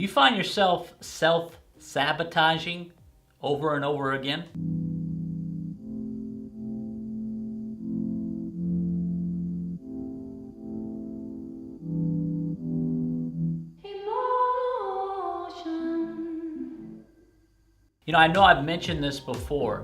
You find yourself self-sabotaging over and over again? I know I've mentioned this before,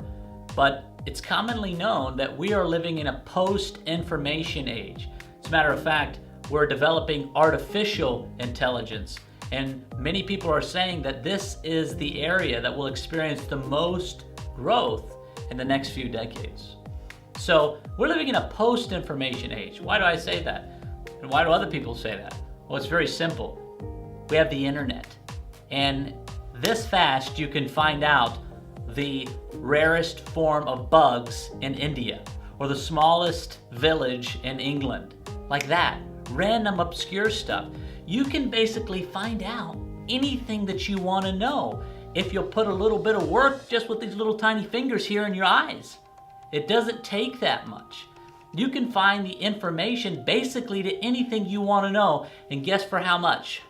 but it's commonly known that we are living in a post-information age. As a matter of fact, we're developing artificial intelligence, and many people are saying that this is the area that will experience the most growth in the next few decades. So we're living in a post-information age. Why do I say that? And why do other people say that? Well, it's very simple. We have the internet, and this fast you can find out the rarest form of bugs in India or the smallest village in England. Like that. Random obscure stuff. You can basically find out anything that you want to know if you'll put a little bit of work just with these little tiny fingers here in your eyes. It doesn't take that much. You can find the information basically to anything you want to know, and guess for how much?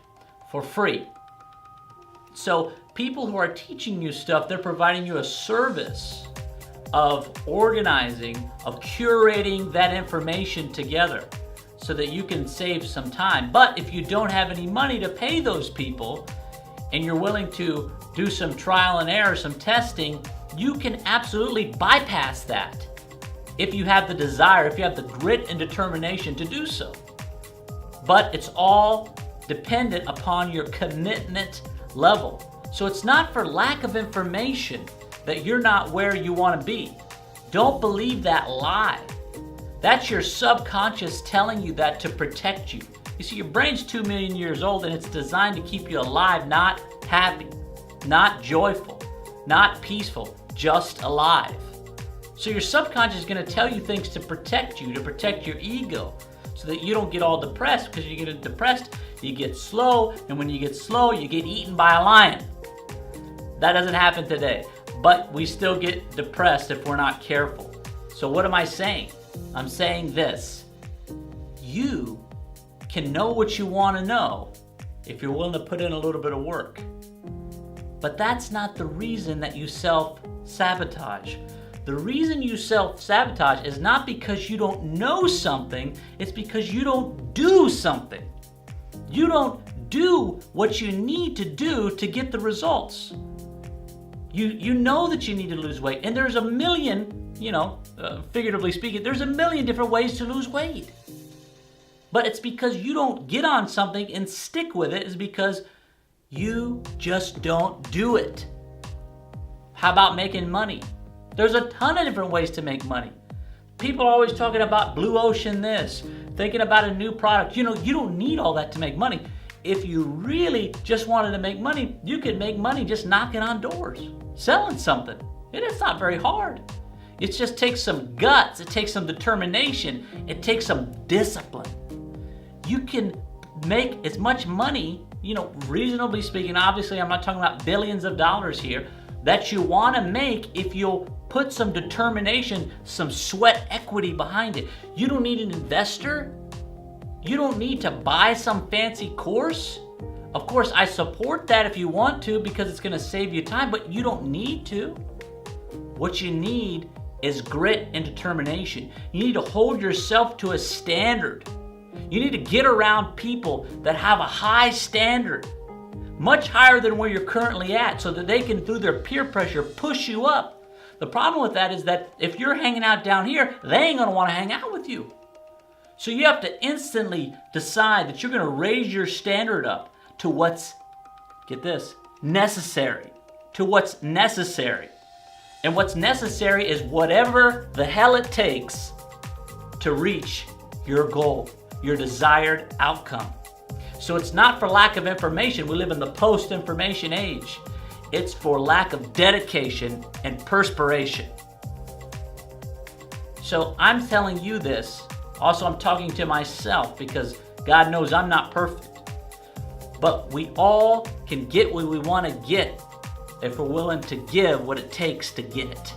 For free. So people who are teaching you stuff, they're providing you a service of organizing, of curating that information together so that you can save some time. But if you don't have any money to pay those people and you're willing to do some trial and error, some testing, you can absolutely bypass that if you have the desire, if you have the grit and determination to do so. But it's all dependent upon your commitment level. So it's not for lack of information that you're not where you want to be. Don't believe that lie. That's your subconscious telling you that to protect you. You see, your brain's 2 million years old, and it's designed to keep you alive, not happy, not joyful, not peaceful, just alive. So your subconscious is going to tell you things to protect you, to protect your ego, so that you don't get all depressed, because you get depressed, you get slow, and when you get slow, you get eaten by a lion. That doesn't happen today, but we still get depressed if we're not careful. So what am I saying? I'm saying this: you can know what you want to know if you're willing to put in a little bit of work. But that's not the reason that you self-sabotage. The reason you self-sabotage is not because you don't know something, it's because you don't do something. You don't do what you need to do to get the results. You know that you need to lose weight, and there's a million, figuratively speaking, there's a million different ways to lose weight. But it's because you don't get on something and stick with it, is because you just don't do it. How about making money? There's a ton of different ways to make money. People are always talking about blue ocean this, thinking about a new product. You don't need all that to make money. If you really just wanted to make money, you could make money just knocking on doors, selling something. It's not very hard. It just takes some guts. It takes some determination. It takes some discipline. You can make as much money, reasonably speaking, obviously I'm not talking about billions of dollars here, that you want to make if you'll put some determination, some sweat equity behind it. You don't need an investor. You don't need to buy some fancy course. Of course, I support that if you want to, because it's going to save you time, but you don't need to. What you need is grit and determination. You need to hold yourself to a standard. You need to get around people that have a high standard, much higher than where you're currently at, so that they can, through their peer pressure, push you up. The problem with that is that if you're hanging out down here, they ain't going to want to hang out with you. So you have to instantly decide that you're going to raise your standard up to what's, get this, necessary. To what's necessary. And what's necessary is whatever the hell it takes to reach your goal, your desired outcome. So it's not for lack of information. We live in the post-information age. It's for lack of dedication and perspiration. So I'm telling you this. Also, I'm talking to myself because God knows I'm not perfect. But we all can get what we want to get if we're willing to give what it takes to get it.